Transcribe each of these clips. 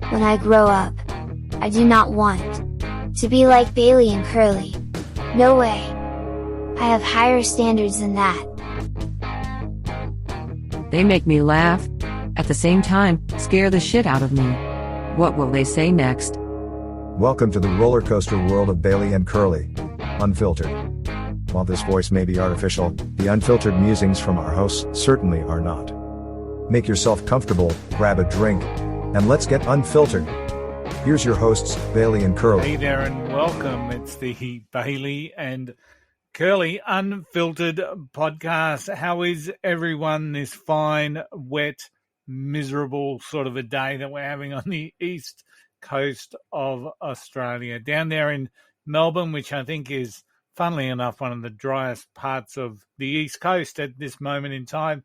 when I grow up. I do not want to be like Bailey and Curly. No way. I have higher standards than that. They make me laugh. At the same time, scare the shit out of me. What will they say next? Welcome to the roller coaster world of Bailey and Curly. Unfiltered. While this voice may be artificial, the unfiltered musings from our hosts certainly are not. Make yourself comfortable, grab a drink, and let's get unfiltered. Here's your hosts, Bailey and Curly. Hey there and welcome. It's the Bailey and Curly Unfiltered podcast. How is everyone this fine, wet, miserable sort of a day that we're having on the east coast of Australia? Down there in Melbourne, which I think is, funnily enough, one of the driest parts of the east coast at this moment in time,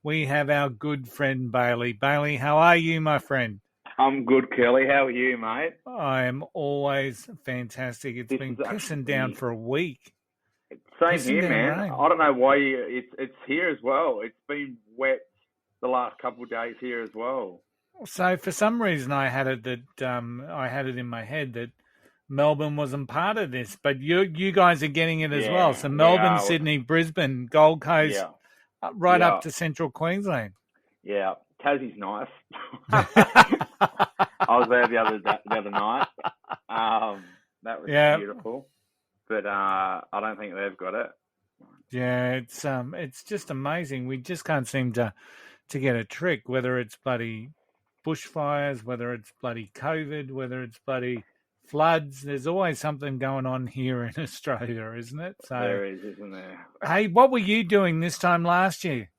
we have our good friend Bailey. Bailey, how are you, my friend? I'm good, Curly. How are you, mate? I am always fantastic. It's been pissing down for a week. Same here, man. Rain. I don't know why it's here as well. It's been wet the last couple of days here as well. So for some reason, I had it in my head that Melbourne wasn't part of this, but you guys are getting it as well. So Melbourne, Sydney, Brisbane, Gold Coast, right up to central Queensland. Yeah, Tassie's nice. I was there the other night. That was beautiful, but I don't think they've got it. Yeah, it's just amazing. We just can't seem to get a trick, whether it's bloody bushfires, whether it's bloody COVID, whether it's bloody floods. There's always something going on here in Australia, isn't it? So there is, isn't there? Hey, what were you doing this time last year?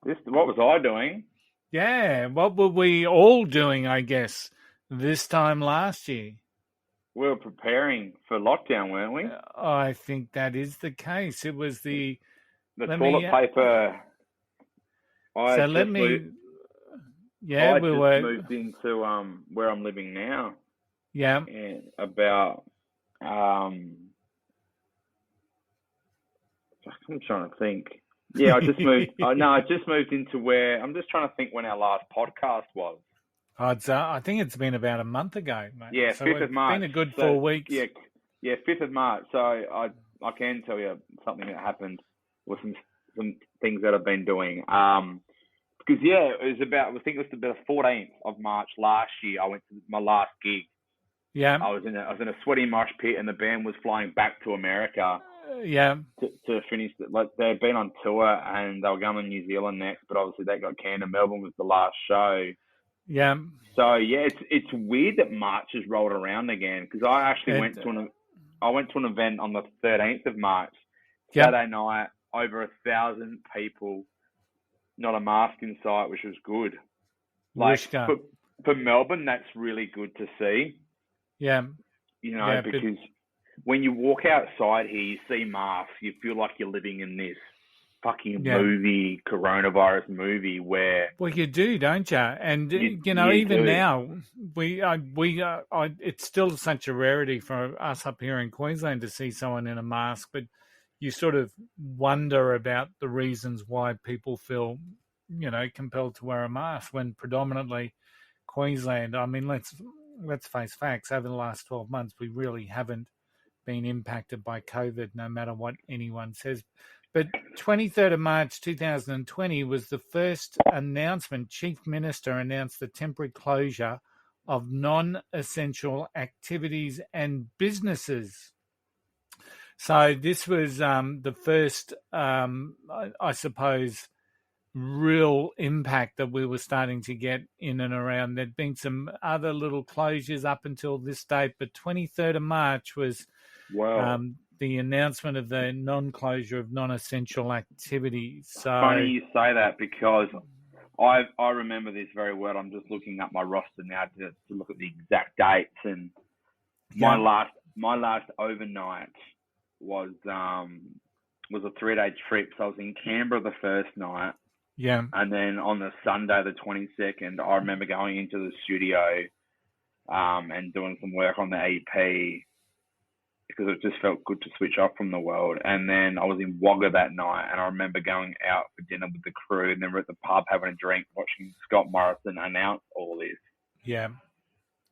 What was I doing? Yeah, what were we all doing, I guess, this time last year? We were preparing for lockdown, weren't we? I think that is the case. It was the toilet paper. We moved into where I'm living now. Yeah. And about I'm trying to think. Yeah, I just moved. I just moved into where I'm just trying to think when our last podcast was. I think it's been about a month ago, mate. Yeah, so 5th of March. It's been a good 4 weeks. Yeah, 5th of March. So I can tell you something that happened with some things that I've been doing. Because it was about, I think it was about the 14th of March last year. I went to my last gig. Yeah. I was in a sweaty mosh pit, and the band was flying back to America. To finish, they'd been on tour and they were going to New Zealand next, but obviously that got canned. And Melbourne was the last show. Yeah. So it's weird that March has rolled around again, because I actually went to an event on the 13th of March, Saturday night, over 1,000 people, not a mask in sight, which was good. For Melbourne, that's really good to see. Yeah. Because when you walk outside here, you see masks, you feel like you're living in this fucking movie, coronavirus movie where... Well, you do, don't you? And, even now, it's still such a rarity for us up here in Queensland to see someone in a mask, but you sort of wonder about the reasons why people feel, compelled to wear a mask when predominantly Queensland, I mean, let's face facts, over the last 12 months, we really haven't been impacted by COVID, no matter what anyone says. But 23rd of March 2020 was the first announcement. Chief Minister announced the temporary closure of non-essential activities and businesses. So this was the first, I suppose, real impact that we were starting to get in and around. There'd been some other little closures up until this date, but 23rd of March was the announcement of the non-closure of non-essential activities. So funny you say that, because I remember this very well. I'm just looking up my roster now to look at the exact dates, and my last overnight was a 3-day trip. So I was in Canberra the first night. Yeah. And then on the Sunday, the 22nd, I remember going into the studio and doing some work on the EP, because it just felt good to switch off from the world. And then I was in Wagga that night, and I remember going out for dinner with the crew, and then we're at the pub having a drink, watching Scott Morrison announce all this. Yeah.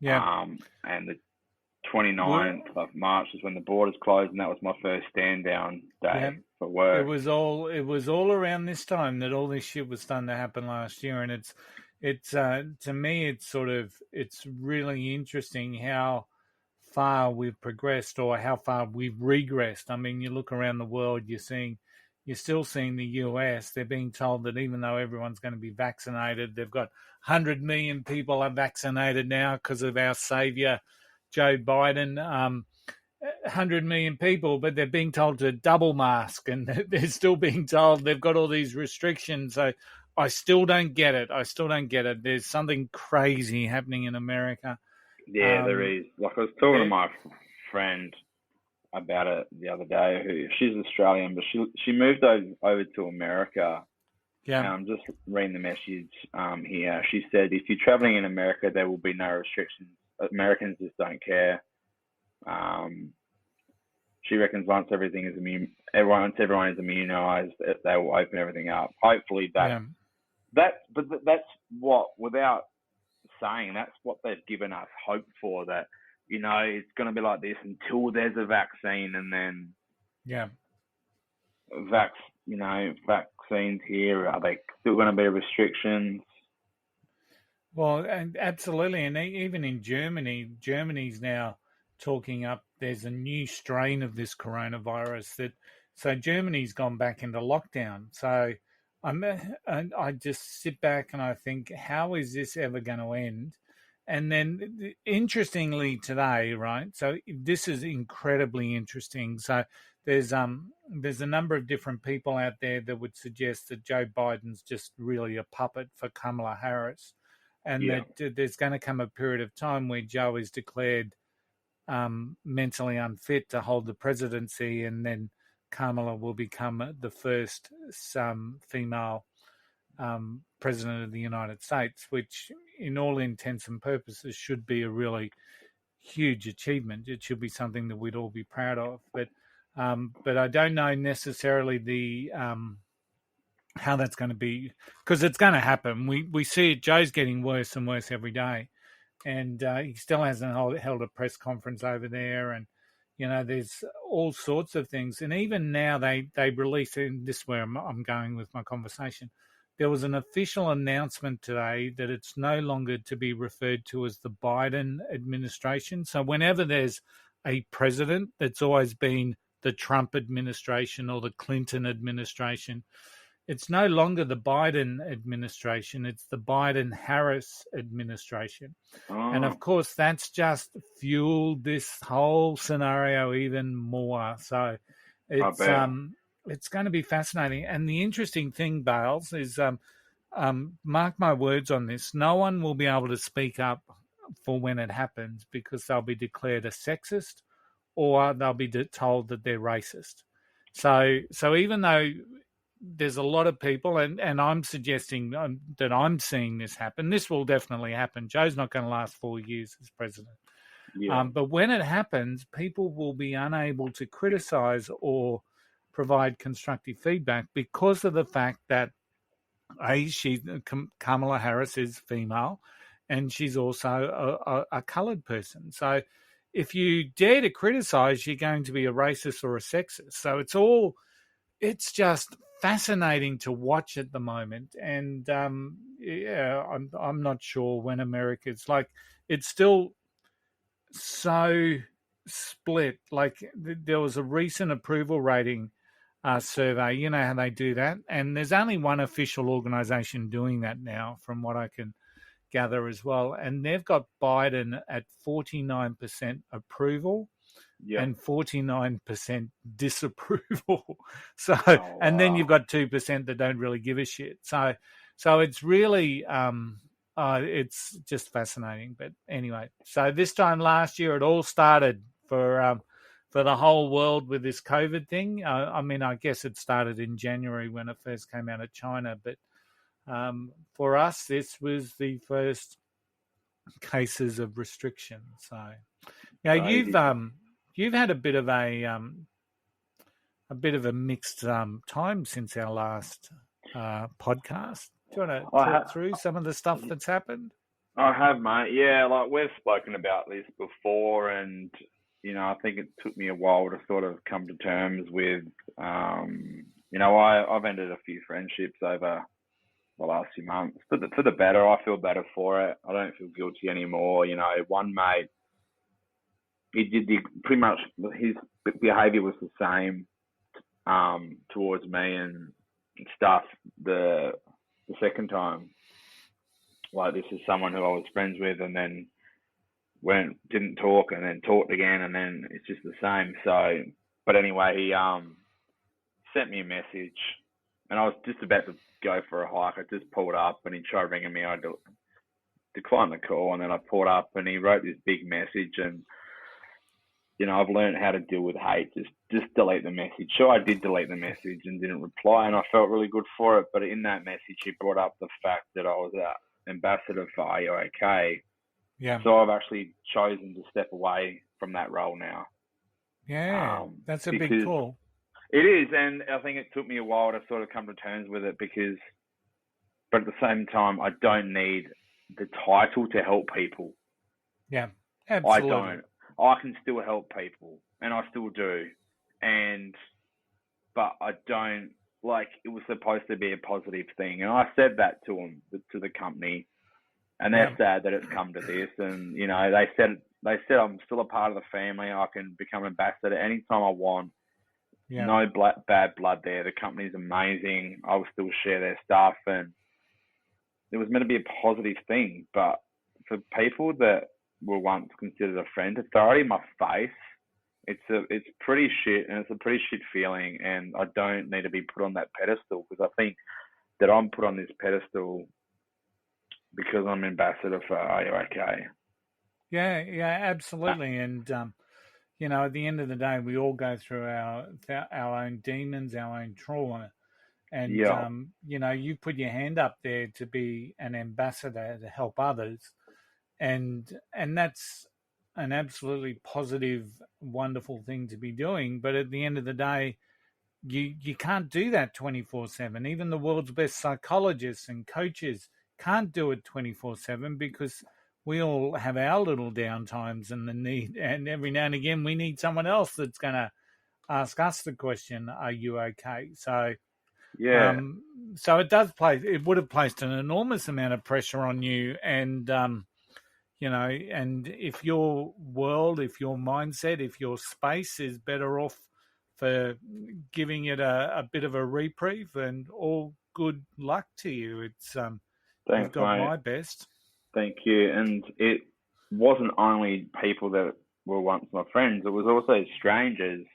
Yeah. And the 29th of March is when the borders closed, and that was my first stand down Yeah. day for work. It was all around this time that all this shit was starting to happen last year, and it's to me it's really interesting how far we've progressed or how far we've regressed. I mean, you look around the world, you're still seeing the US. They're being told that even though everyone's going to be vaccinated, they've got 100 million people are vaccinated now because of our savior, Joe Biden. 100 million people, but they're being told to double mask, and they're still being told they've got all these restrictions. So I still don't get it. There's something crazy happening in America. Yeah, there is. Like, I was talking to my friend about it the other day. She's Australian, but she moved over to America. Yeah. And I'm just reading the message here. She said, if you're traveling in America, there will be no restrictions. Americans just don't care. She reckons once everyone is immunized, they will open everything up. Hopefully that's what, without saying, that's what they've given us hope for, that, you know, it's going to be like this until there's a vaccine, and then vaccines here, are they still going to be restrictions? Well, and absolutely, and even in Germany's now talking up. There's a new strain of this coronavirus so Germany's gone back into lockdown. So I just sit back and I think, how is this ever going to end? And then, interestingly today, right? So this is incredibly interesting. So there's a number of different people out there that would suggest that Joe Biden's just really a puppet for Kamala Harris, and that there's going to come a period of time where Joe is declared mentally unfit to hold the presidency, and then Kamala will become the first female president of the United States, which in all intents and purposes should be a really huge achievement. It should be something that we'd all be proud of. But I don't know necessarily how that's going to be, because it's going to happen. We see it. Joe's getting worse and worse every day. And he still hasn't held a press conference over there, and there's all sorts of things. And even now, they released, and this is where I'm going with my conversation. There was an official announcement today that it's no longer to be referred to as the Biden administration. So whenever there's a president, that's always been the Trump administration or the Clinton administration. It's no longer the Biden administration, it's the Biden-Harris administration. Oh. And of course, that's just fueled this whole scenario even more. So it's going to be fascinating. And the interesting thing, Bales, is mark my words on this, no one will be able to speak up for when it happens, because they'll be declared a sexist or they'll be told that they're racist. So even though there's a lot of people, and I'm suggesting that I'm seeing this happen. This will definitely happen. Joe's not going to last 4 years as president. Yeah. But when it happens, people will be unable to criticize or provide constructive feedback because of the fact that Kamala Harris is female, and she's also a coloured person. So if you dare to criticize, you're going to be a racist or a sexist. So it's just fascinating to watch at the moment, and I'm not sure when America's like, it's still so split. Like there was a recent approval rating survey. You know how they do that, and there's only one official organization doing that now, from what I can gather as well, and they've got Biden at 49% approval. Yep. And 49% disapproval. So, wow. And then you've got 2% that don't really give a shit. So it's really, it's just fascinating. But anyway, so this time last year, it all started for the whole world with this COVID thing. I mean, I guess it started in January when it first came out of China, but for us, this was the first cases of restriction. So, you've had a bit of a mixed time since our last podcast. Do you want to talk through some of the stuff that's happened? I have, mate. Yeah, like we've spoken about this before, and I think it took me a while to sort of come to terms with. I've ended a few friendships over the last few months, but for the better. I feel better for it. I don't feel guilty anymore. One mate, he did pretty much his behaviour was the same towards me and stuff the second time. Like, this is someone who I was friends with, and then didn't talk, and then talked again, and then it's just the same. So, but anyway, he sent me a message, and I was just about to go for a hike. I just pulled up, and he tried ringing me. I declined the call, and then I pulled up, and he wrote this big message, and I've learned how to deal with hate. Just delete the message. Sure, I did delete the message and didn't reply, and I felt really good for it. But in that message, he brought up the fact that I was an ambassador for Are You OK? Yeah. So I've actually chosen to step away from that role now. Yeah, that's a big call. It is, and I think it took me a while to sort of come to terms with it but at the same time, I don't need the title to help people. Yeah, absolutely. I don't. I can still help people, and I still do. But I don't, like, it was supposed to be a positive thing. And I said that to them, to the company, and they're sad that it's come to this. And, they said I'm still a part of the family. I can become an ambassador anytime I want. Yeah. No bad blood there. The company's amazing. I will still share their stuff, and it was meant to be a positive thing. But for people that were once considered a friend, to throw it in my face, it's pretty shit, and it's a pretty shit feeling. And I don't need to be put on that pedestal, because I think that I'm put on this pedestal because I'm ambassador for Are You OK? Yeah, absolutely. And at the end of the day, we all go through our own demons, our own trauma. And, you put your hand up there to be an ambassador to help others. And that's an absolutely positive, wonderful thing to be doing. But at the end of the day, you can't do that 24/7. Even the world's best psychologists and coaches can't do it 24/7, because we all have our little downtimes and every now and again we need someone else that's going to ask us the question, are you okay? So, so it would have placed an enormous amount of pressure on you. And, and if your world, if your mindset, if your space is better off for giving it a bit of a reprieve, and all good luck to you. It's, thanks, you've got mate. my best. Thank you. And it wasn't only people that were once my friends, it was also strangers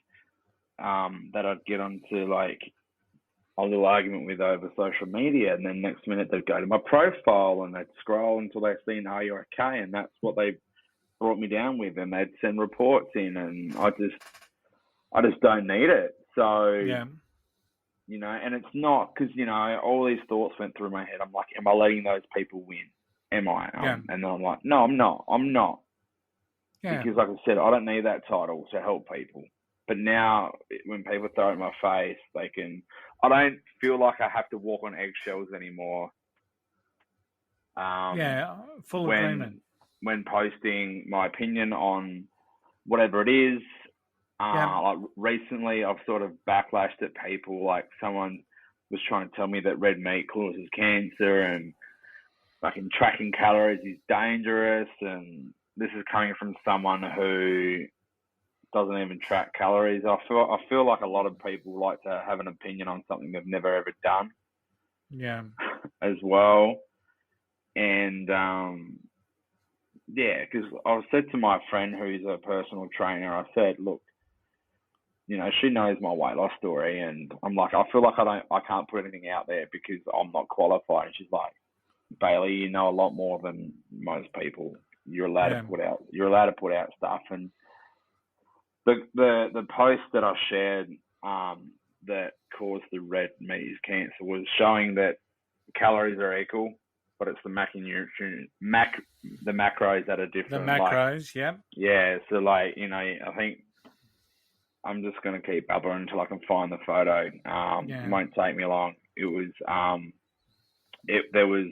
that I'd get onto, like, a little argument with over social media, and then next minute they'd go to my profile and they'd scroll until they've seen Are You OK? And that's what they brought me down with, and they'd send reports in, and I just don't need it. So, and it's not, because, all these thoughts went through my head. I'm like, am I letting those people win? Am I? And then I'm like, no, I'm not. Yeah. Because, like I said, I don't need that title to help people. But now, when people throw it in my face, I don't feel like I have to walk on eggshells anymore. Full agreement. When posting my opinion on whatever it is, like recently I've sort of backlashed at people. Like, someone was trying to tell me that red meat causes cancer, and tracking calories is dangerous, and this is coming from someone who doesn't even track calories. I feel like a lot of people like to have an opinion on something they've never ever done. Yeah. As well. And because I said to my friend who's a personal trainer, I said, look, she knows my weight loss story, and I'm like, I feel like I can't put anything out there because I'm not qualified. And she's like, Bailey, you know a lot more than most people. You're allowed to put out stuff. And the post that I shared that caused the red meat cancer was showing that calories are equal, but it's the macros that are different. The macros, Yeah, so I think I'm just going to keep up until I can find the photo. It won't take me long. It was there was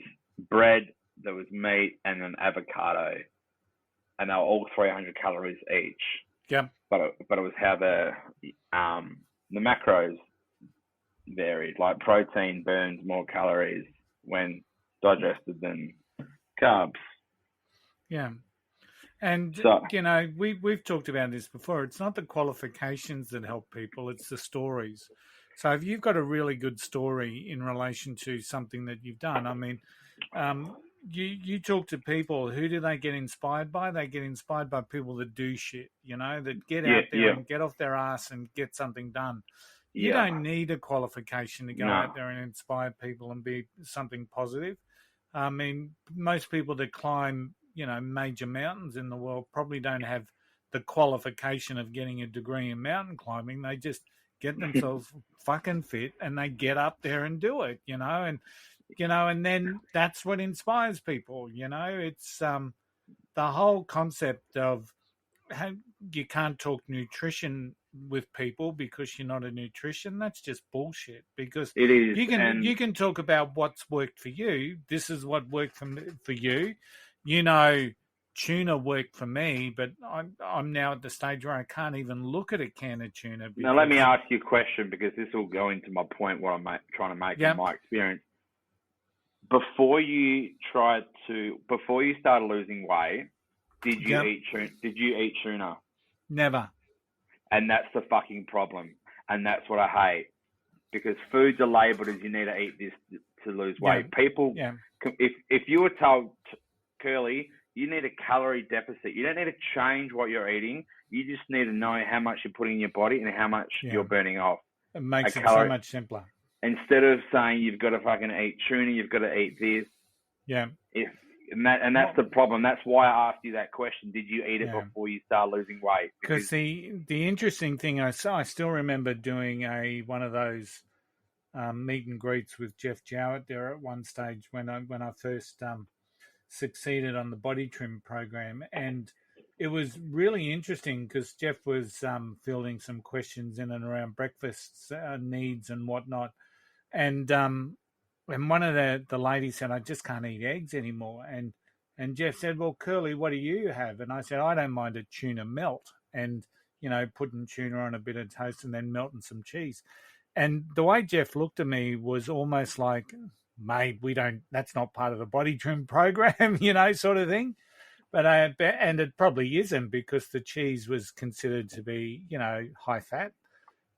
bread, there was meat and an avocado, and they were all 300 calories each. Yeah. But it was how the macros varied. Like protein burns more calories when digested than carbs. Yeah. And, we've talked about this before. It's not the qualifications that help people, it's the stories. So if you've got a really good story in relation to something that you've done, I mean, you talk to people, who do they get inspired by? They get inspired by people that do shit, that get out there and get off their ass and get something done. You don't need a qualification to go out there and inspire people and be something positive. I mean, most people that climb, major mountains in the world probably don't have the qualification of getting a degree in mountain climbing. They just get themselves fucking fit and they get up there and do it, and then that's what inspires people. It's the whole concept of how you can't talk nutrition with people because you're not a nutrition. That's just bullshit, because it is. You can talk about what's worked for you. This is what worked for you. Tuna worked for me, but I'm now at the stage where I can't even look at a can of tuna. Now let me ask you a question, because this will go into my point where I'm trying to make in my experience. Before you started losing weight, did you eat tuna? Never. And that's the fucking problem. And that's what I hate. Because foods are labelled as you need to eat this to lose weight. People, if you were told, Curly, you need a calorie deficit. You don't need to change what you're eating. You just need to know how much you're putting in your body and how much you're burning off. It makes it so much simpler. Instead of saying you've got to fucking eat tuna, you've got to eat this. Yeah. And that's the problem. That's why I asked you that question. Did you eat it before you start losing weight? Because the interesting thing, I still remember doing one of those meet and greets with Jeff Jowett there at one stage when I first succeeded on the body trim program, and it was really interesting because Jeff was fielding some questions in and around breakfast needs and whatnot, and one of the ladies said, "I just can't eat eggs anymore," and Jeff said, "Well, Curly, what do you have?" And I said, "I don't mind a tuna melt, and putting tuna on a bit of toast and then melting some cheese." And the way Jeff looked at me was almost like, "Mate, that's not part of the body trim program," sort of thing. But and it probably isn't, because the cheese was considered to be, high fat.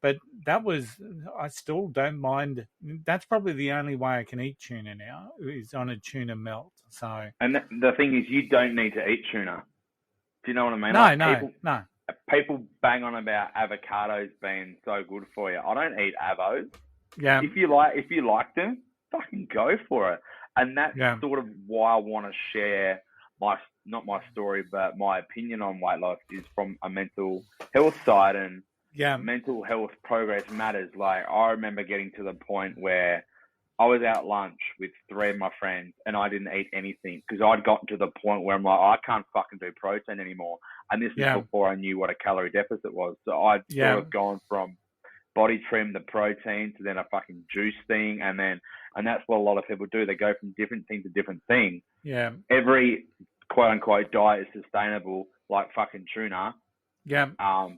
But I still don't mind. That's probably the only way I can eat tuna now, is on a tuna melt. So. And the thing is, you don't need to eat tuna. Do you know what I mean? No. People bang on about avocados being so good for you. I don't eat avos. Yeah. If you like them, fucking go for it. And that's sort of why I want to share not my story, but my opinion on weight loss is from a mental health side, and mental health progress matters. Like, I remember getting to the point where I was out lunch with 3 of my friends and I didn't eat anything because I'd gotten to the point where I'm like, I can't fucking do protein anymore. And this is before I knew what a calorie deficit was. So I'd sort of gone from body trim to protein to then a fucking juice thing. And that's what a lot of people do. They go from different thing to different thing. Yeah. Every quote unquote diet is sustainable, like fucking tuna. Yeah.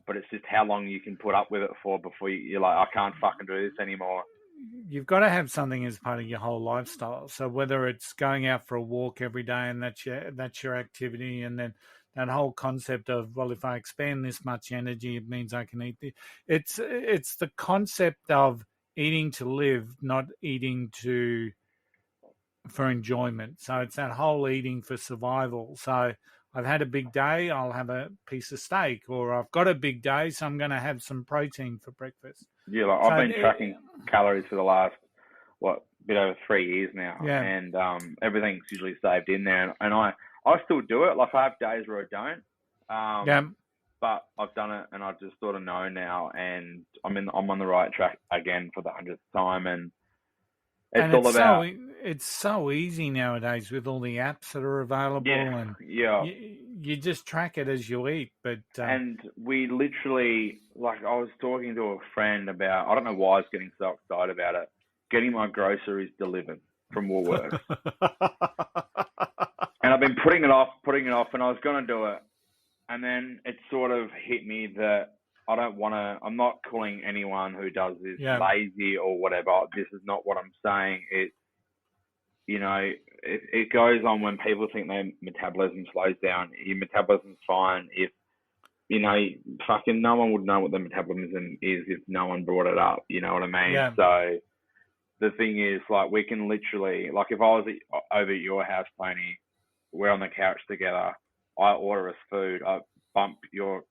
But it's just how long you can put up with it for before you're like, I can't fucking do this anymore. You've got to have something as part of your whole lifestyle. So whether it's going out for a walk every day and that's your activity, and then that whole concept of, well, if I expend this much energy, it means I can eat it's the concept of eating to live, not eating for enjoyment. So it's that whole eating for survival. So I've had a big day, I'll have a piece of steak, or I've got a big day, so I'm going to have some protein for breakfast. Yeah, I've been tracking calories for the last, bit over 3 years now. Yeah. And everything's usually saved in there. And I still do it. Like, I have days where I don't. But I've done it, and I just sort of know now, and I'm on the right track again for the 100th time. And it's so easy nowadays with all the apps that are available, and you just track it as you eat. But and we literally, like, I was talking to a friend about, I don't know why I was getting so excited about it, getting my groceries delivered from Woolworths. And I've been putting it off, and I was going to do it. And then it sort of hit me that I'm not calling anyone who does this lazy or whatever. This is not what I'm saying. It goes on when people think their metabolism slows down. Your metabolism's fine. If, fucking no one would know what the metabolism is if no one brought it up. You know what I mean? Yeah. So the thing is, like, we can literally, like, if I was over at your house, Tony, we're on the couch together, I order us food, I bump your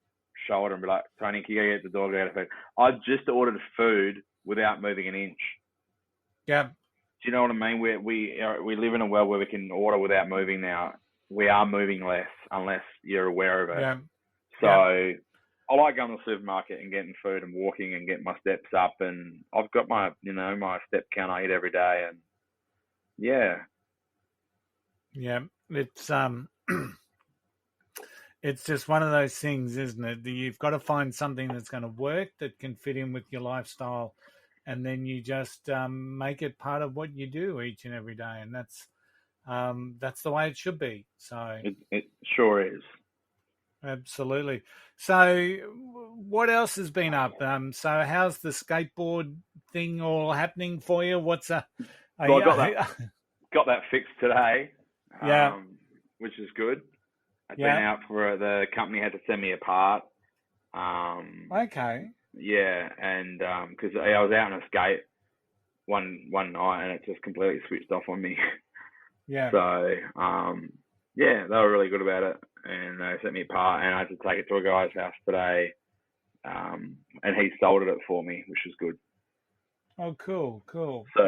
shoulder and be like, Tony, can you go get the dog out of food? I just ordered food without moving an inch. Yeah. Do you know what I mean? We live in a world where we can order without moving now. We are moving less unless you're aware of it. Yeah. So I like going to the supermarket and getting food and walking and getting my steps up, and I've got my, my step count I eat every day, and yeah. Yeah. It's just one of those things, isn't it? You've got to find something that's going to work, that can fit in with your lifestyle, and then you just make it part of what you do each and every day, and that's the way it should be. So it sure is. Absolutely. So what else has been up? So how's the skateboard thing all happening for you? I got that fixed today. Yeah. Which is good. I've been out for the company had to send me a part. Okay. Yeah, and because I was out on a skate one night and it just completely switched off on me. Yeah. So they were really good about it, and they sent me a part, and I had to take it to a guy's house today, and he soldiered it for me, which was good. Oh, cool. So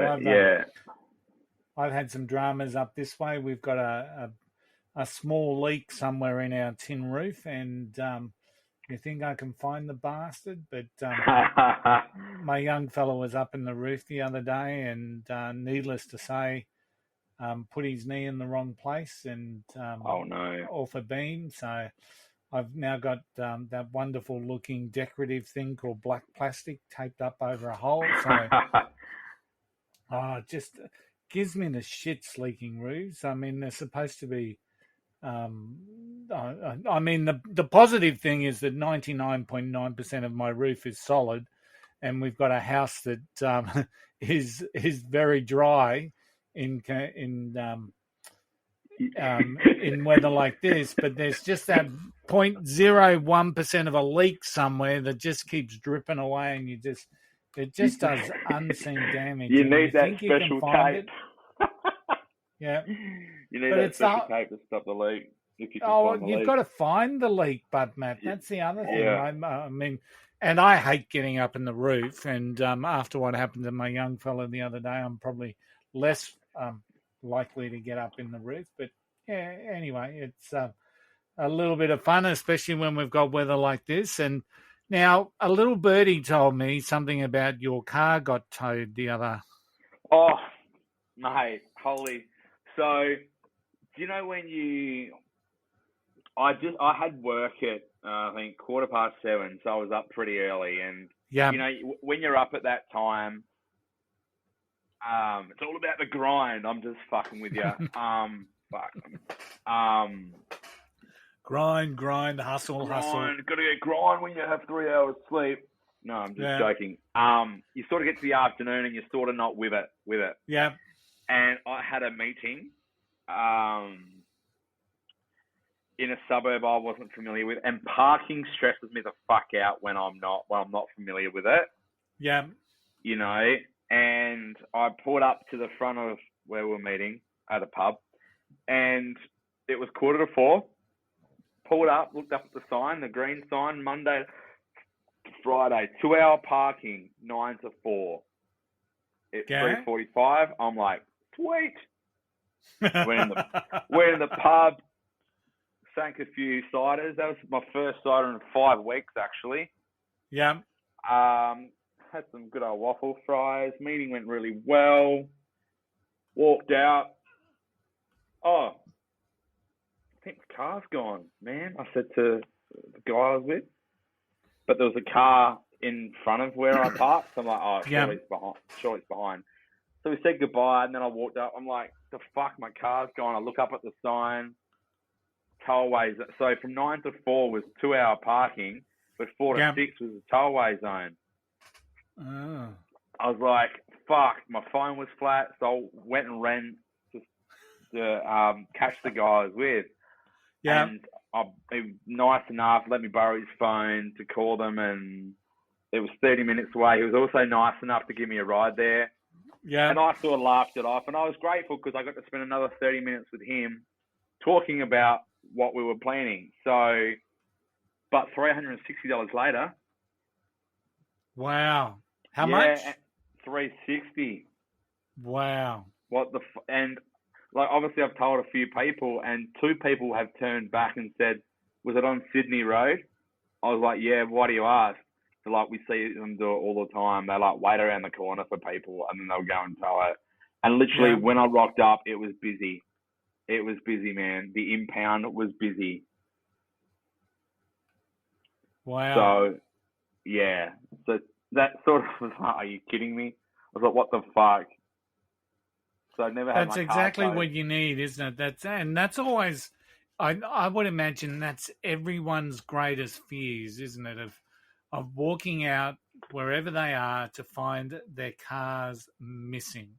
I've had some dramas up this way. We've got a small leak somewhere in our tin roof, and you think I can find the bastard, but my young fellow was up in the roof the other day, and needless to say, put his knee in the wrong place and off a beam. So I've now got that wonderful looking decorative thing called black plastic taped up over a hole. So it just gives me the shits, leaking roofs. I mean, they're supposed to be I mean, the positive thing is that 99.9% of my roof is solid, and we've got a house that is very dry in weather like this. But there's just that 0.01% of a leak somewhere that just keeps dripping away, and it just does unseen damage. You need that special tape. Yeah. You need that special tape to stop the leak. If you can find the you've leak. got to find the leak, Bud Matt. That's the other thing. Yeah. I mean, and I hate getting up in the roof. And after what happened to my young fella the other day, I'm probably less likely to get up in the roof. But yeah, anyway, it's a little bit of fun, especially when we've got weather like this. And now a little birdie told me something about your car got towed the other. Oh, mate, holy. So, do you know when I had work at, I think, 7:15, so I was up pretty early. And, when you're up at that time, it's all about the grind. I'm just fucking with you. Grind, hustle. Got to get grind when you have 3 hours sleep. No, I'm just joking. You sort of get to the afternoon and you're sort of not with it. Yeah. And I had a meeting in a suburb I wasn't familiar with, and parking stresses me the fuck out when I'm not familiar with it. Yeah. And I pulled up to the front of where we were meeting at a pub, and it was 3:45. Pulled up, looked up at the sign, the green sign, Monday to Friday, 2-hour parking, 9 to 4. It's 3:45. I'm like, sweet. We're in the pub, sank a few ciders. That was my first cider in 5 weeks, actually. Yeah. Had some good old waffle fries. Meeting went really well. Walked out. Oh, I think the car's gone, man. I said to the guy I was with. But there was a car in front of where I parked. So I'm like, surely it's behind. So we said goodbye, and then I walked up. I'm like, the fuck, my car's gone. I look up at the sign, tollways. So from 9 to 4 was 2-hour parking, but 4 to 6 was a tollway zone. Oh. I was like, fuck, my phone was flat, so I went and ran to catch the guy I was with. Yeah. And he was nice enough, let me borrow his phone to call them, and it was 30 minutes away. He was also nice enough to give me a ride there. Yeah. And I sort of laughed it off, and I was grateful because I got to spend another 30 minutes with him talking about what we were planning. So, but $360 later. Wow. How much? $360. Wow. And like, obviously I've told a few people, and 2 people have turned back and said, was it on Sydney Road? I was like, yeah, why do you ask? So like, we see them do it all the time. They like wait around the corner for people, and then they'll go and tow it. And literally when I rocked up, it was busy. It was busy, man. The impound was busy. Wow. So, yeah. So that sort of was like, are you kidding me? I was like, what the fuck? So I never had That's my exactly car towed. what you need, isn't it? That's always, I would imagine that's everyone's greatest fears, isn't it? Of walking out wherever they are to find their cars missing.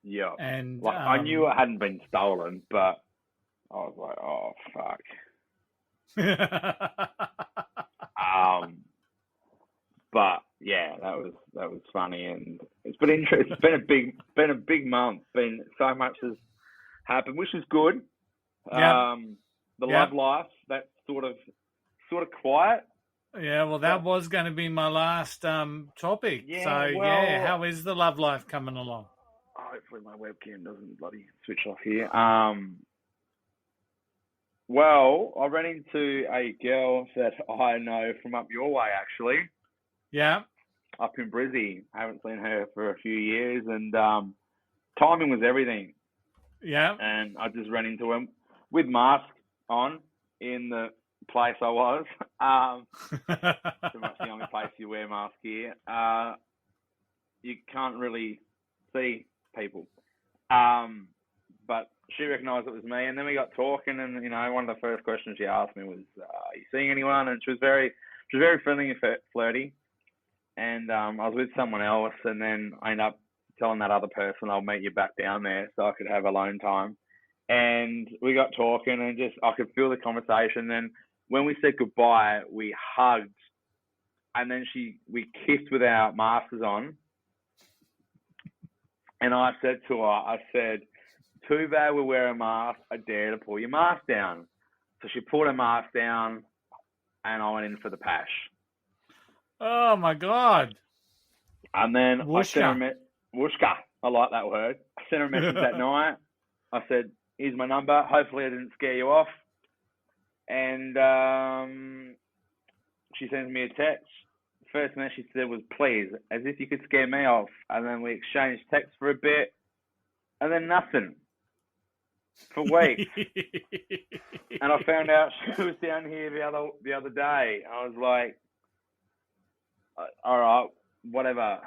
Yeah. And like, I knew it hadn't been stolen, but I was like, oh fuck. But yeah, that was funny, and it's been interesting. It's been a big month. Been so much has happened, which is good. The love life, that's sort of quiet. Yeah, well, that was going to be my last topic. Yeah, so well, how is the love life coming along? Hopefully my webcam doesn't bloody switch off here. Well, I ran into a girl that I know from up your way, actually. Yeah. Up in Brizzy. I haven't seen her for a few years, and timing was everything. Yeah. And I just ran into him with mask on in the place I was. Pretty much the only place you wear mask here. You can't really see people. But she recognised it was me, and then we got talking, and one of the first questions she asked me was, "Are you seeing anyone?" And she was very friendly and flirty. And I was with someone else, and then I ended up telling that other person I'll meet you back down there so I could have alone time. And we got talking, and I could feel the conversation. And when we said goodbye, we hugged, and then we kissed with our masks on. And I said to her, too bad we wear a mask. I dare to pull your mask down. So she pulled her mask down, and I went in for the pash. Oh, my God. And then Wooshka. I sent her Wooshka. I like that word. I sent her a message that night. I said, here's my number. Hopefully I didn't scare you off. And she sends me a text. First message she said was, please, as if you could scare me off. And then we exchanged texts for a bit. And then nothing. For weeks. And I found out she was down here the other day. I was like, all right, whatever.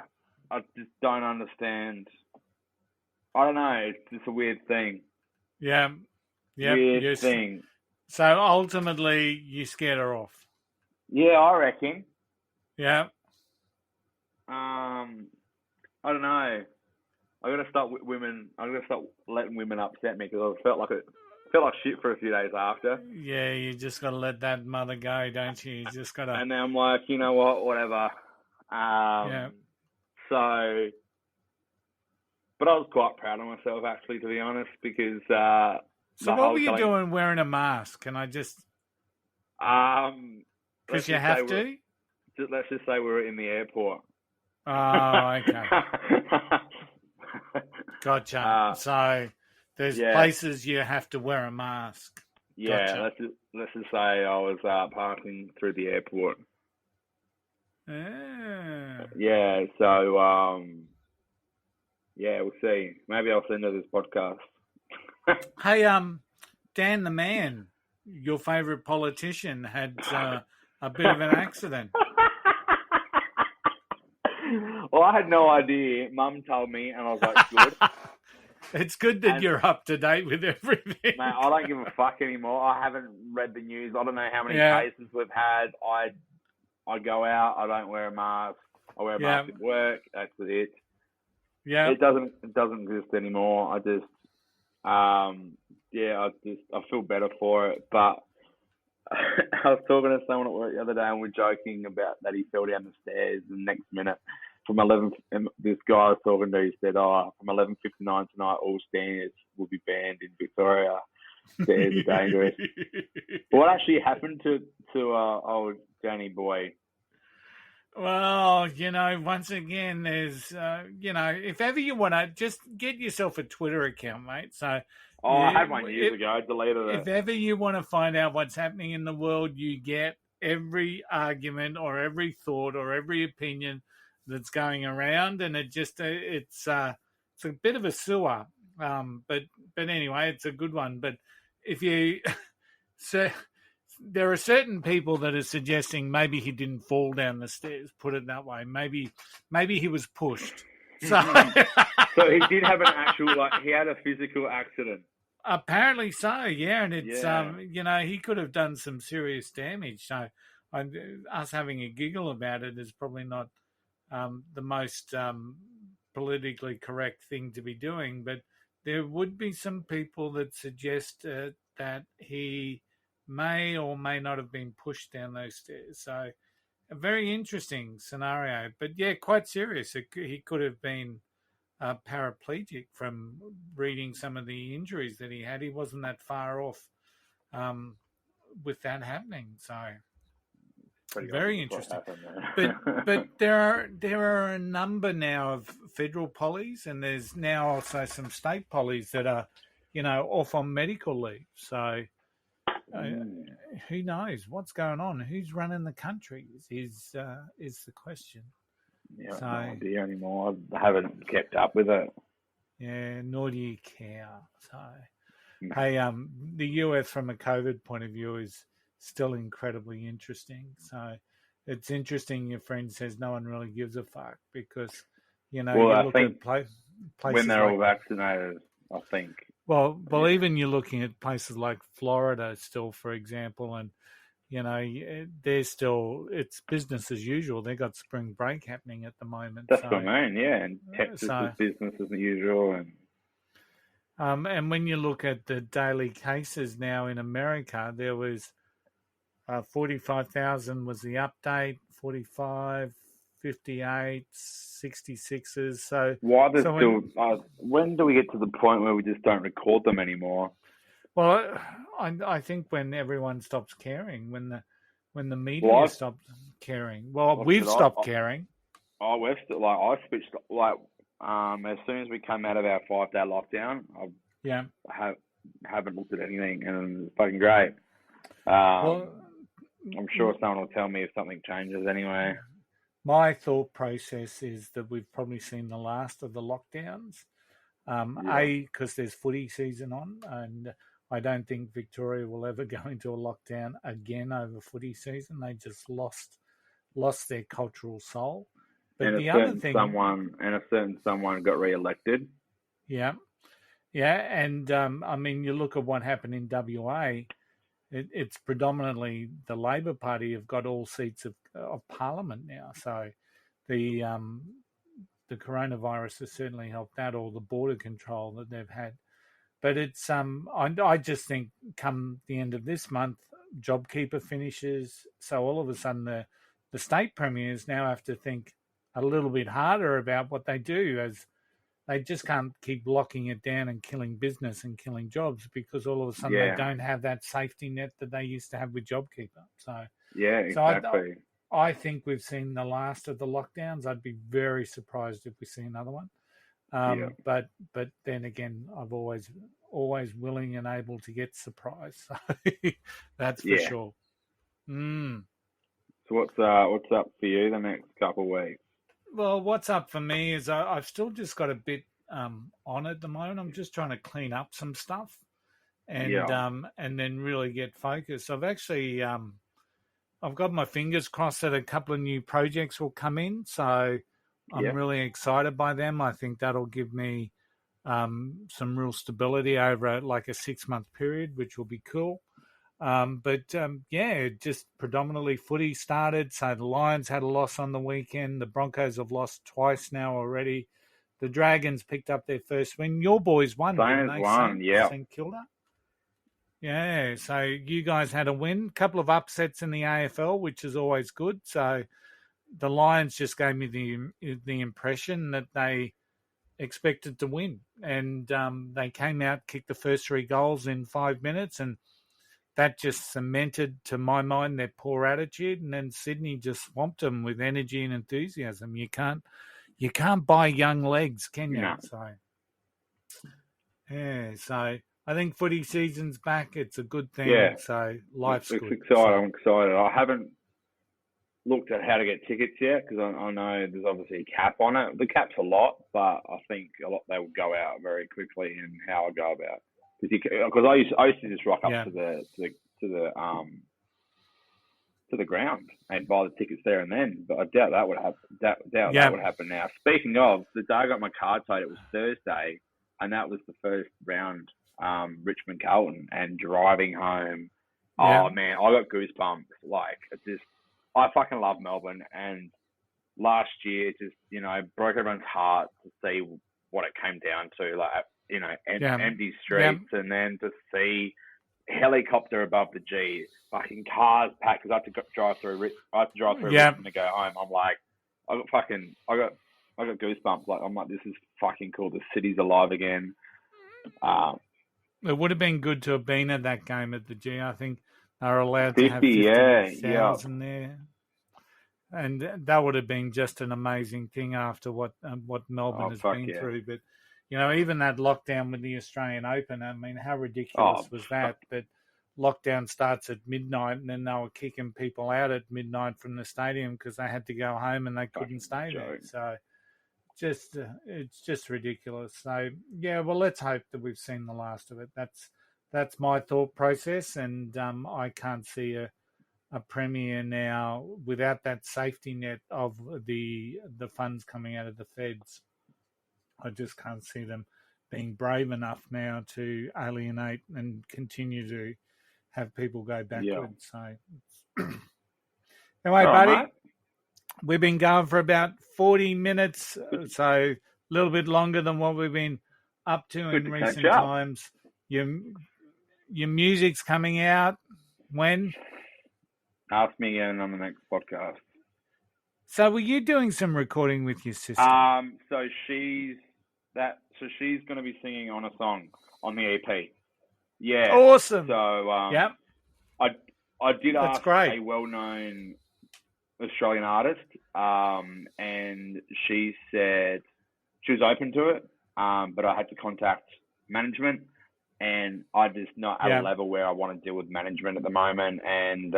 I just don't understand. I don't know. It's just a weird thing. Yeah. Weird thing. So ultimately, you scared her off. Yeah, I reckon. Yeah. I don't know. I got to stop letting women upset me, because I felt like shit for a few days after. Yeah, you just got to let that mother go, don't you? You just got to. And then I'm like, you know what? Whatever. Yeah. So, but I was quite proud of myself, actually, to be honest, because. So what were you doing wearing a mask? Can I just? Because you have to. Let's just say we were in the airport. Oh, okay. Gotcha. So there's places you have to wear a mask. Yeah, gotcha. let's just say I was parking through the airport. Yeah. So we'll see. Maybe I'll send her this podcast. Hey, Dan the man, your favourite politician, had a bit of an accident. Well, I had no idea. Mum told me, and I was like, good. It's good that you're up to date with everything. Mate, I don't give a fuck anymore. I haven't read the news. I don't know how many cases we've had. I go out. I don't wear a mask. I wear a mask at work. That's it. Yeah. It doesn't exist anymore. I feel better for it. But I was talking to someone at work the other day, and we're joking about that he fell down the stairs. The next minute, from 11, this guy I was talking to, he said, from 11:59 tonight, all stairs will be banned in Victoria. Stairs are dangerous. What actually happened to old Danny boy? Well, once again, there's, if ever you want to, just get yourself a Twitter account, mate. So, I had one years ago. I deleted it. If ever you want to find out what's happening in the world, you get every argument or every thought or every opinion that's going around, and it's a bit of a sewer. But anyway, it's a good one. But if you there are certain people that are suggesting maybe he didn't fall down the stairs. Put it that way. Maybe he was pushed. So he did have an actual he had a physical accident. Apparently so, yeah, and it's he could have done some serious damage. So, us having a giggle about it is probably not the most politically correct thing to be doing. But there would be some people that suggest that he may or may not have been pushed down those stairs. So, a very interesting scenario, but yeah, quite serious. He could have been paraplegic from reading some of the injuries that he had. He wasn't that far off with that happening. So very interesting. But there are a number now of federal pollies, and there's now also some state pollies that are, off on medical leave. So who knows what's going on? Who's running the country is the question. Yeah, no idea anymore. I haven't kept up with it. Yeah, nor do you care. So, hey, the US from a COVID point of view is still incredibly interesting. So, it's interesting. Your friend says no one really gives a fuck because, you look at places when they're all vaccinated. I think. Well, even you're looking at places like Florida still, for example, and. It's business as usual. They got spring break happening at the moment. That's what I mean, yeah. And Texas is business as usual. And when you look at the daily cases now in America, there was 45,000 was the update, 45, 58, 66s. So why there's still? When do we get to the point where we just don't record them anymore? Well, I think when everyone stops caring, when the media stops caring. Well, we've stopped caring. We've still, I switched as soon as we come out of our 5-day lockdown. I haven't looked at anything, and it's fucking great. I'm sure someone will tell me if something changes anyway. My thought process is that we've probably seen the last of the lockdowns. Because there's footy season on, and I don't think Victoria will ever go into a lockdown again over footy season. They just lost their cultural soul. But and the other thing, a certain someone got re-elected. Yeah, and you look at what happened in WA. It's predominantly the Labor Party have got all seats of Parliament now. So the coronavirus has certainly helped that, or the border control that they've had. But it's I just think come the end of this month, JobKeeper finishes, so all of a sudden the state premiers now have to think a little bit harder about what they do, as they just can't keep locking it down and killing business and killing jobs, because all of a sudden they don't have that safety net that they used to have with JobKeeper. So yeah, exactly. So I think we've seen the last of the lockdowns. I'd be very surprised if we see another one. But then again, I've always willing and able to get surprised. So that's for sure. So what's up for you the next couple of weeks? Well, what's up for me is I've still just got a bit on at the moment. I'm just trying to clean up some stuff and then really get focused. I've actually I've got my fingers crossed that a couple of new projects will come in. So I'm really excited by them. I think that'll give me some real stability over like a 6-month period, which will be cool. Just predominantly footy started. So the Lions had a loss on the weekend. The Broncos have lost twice now already. The Dragons picked up their first win. Your boys won, didn't they? St Kilda. Yeah, so you guys had a win. A couple of upsets in the AFL, which is always good. So the Lions just gave me the impression that they expected to win. And they came out, kicked the first 3 goals in 5 minutes, and that just cemented, to my mind, their poor attitude. And then Sydney just swamped them with energy and enthusiasm. You can't buy young legs, can you? No. So I think footy season's back. It's a good thing. Yeah. So life's it's good. Exciting. I'm excited. I haven't looked at how to get tickets yet because I know there's obviously a cap on it. The cap's a lot, but I think a lot they will go out very quickly in how I go about. Because I used to just rock up to the ground and buy the tickets there and then, but I doubt that would happen. That would happen now. Speaking of, the day I got my card played, it was Thursday, and that was the first round, Richmond Carlton, and driving home. Oh man, I got goosebumps. Like I fucking love Melbourne, and last year just broke everyone's heart to see what it came down to. Like empty streets, and then to see helicopter above the G, fucking cars packed, because I had to drive through Richmond to go home. I'm like, I got goosebumps. Like, I'm like, this is fucking cool. The city's alive again. It would have been good to have been at that game at the G. I think they were allowed 50, to have 50,000 there. And that would have been just an amazing thing after what Melbourne has been through. But, even that lockdown with the Australian Open, I mean, how ridiculous was that? But lockdown starts at midnight, and then they were kicking people out at midnight from the stadium because they had to go home and they couldn't stay there. So it's just ridiculous. So, well, let's hope that we've seen the last of it. That's my thought process, and I can't see a premier now without that safety net of the funds coming out of the feds. I just can't see them being brave enough now to alienate and continue to have people go backwards. So anyway, buddy, mate. We've been going for about 40 minutes, so a little bit longer than what we've been up to in recent times. Your music's coming out when? Ask me again on the next podcast. So were you doing some recording with your sister? So she's going to be singing on a song on the EP. Yeah. Awesome. So I did ask a well-known Australian artist, and she said she was open to it, but I had to contact management, and I just not at a level where I want to deal with management at the moment, and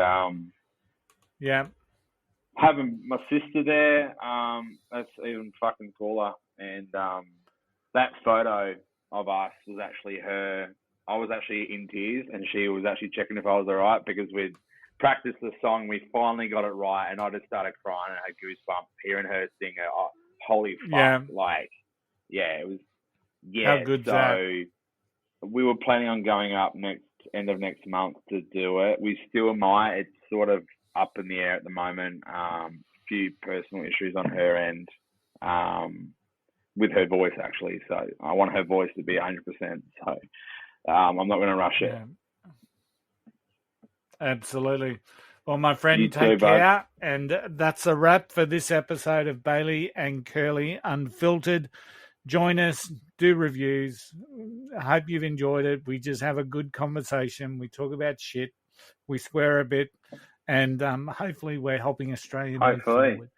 having my sister there, that's even fucking cooler. And that photo of us was actually her. I was actually in tears, and she was actually checking if I was all right, because we'd practiced the song. We finally got it right, and I just started crying and had goosebumps hearing her sing it. Oh, holy fuck. Yeah. Like, it was, How good's that? We were planning on going up end of next month to do it. We still might. It's sort of up in the air at the moment. A few personal issues on her end, with her voice, actually. So I want her voice to be 100%. So I'm not going to rush it. Absolutely. Well, my friend, take care. And that's a wrap for this episode of Bailey and Curly Unfiltered. Join us, do reviews. I hope you've enjoyed it. We just have a good conversation. We talk about shit. We swear a bit. And hopefully we're helping Australia move forward.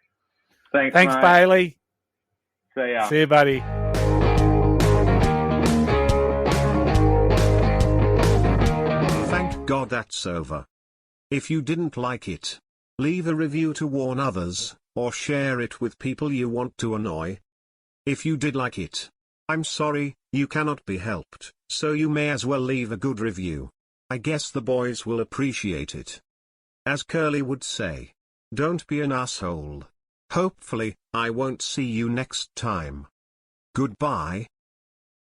Thanks, mate. Bailey. See ya. See you, buddy. Thank God that's over. If you didn't like it, leave a review to warn others, or share it with people you want to annoy. If you did like it, I'm sorry, you cannot be helped, so you may as well leave a good review. I guess the boys will appreciate it. As Curly would say, don't be an asshole. Hopefully, I won't see you next time. Goodbye.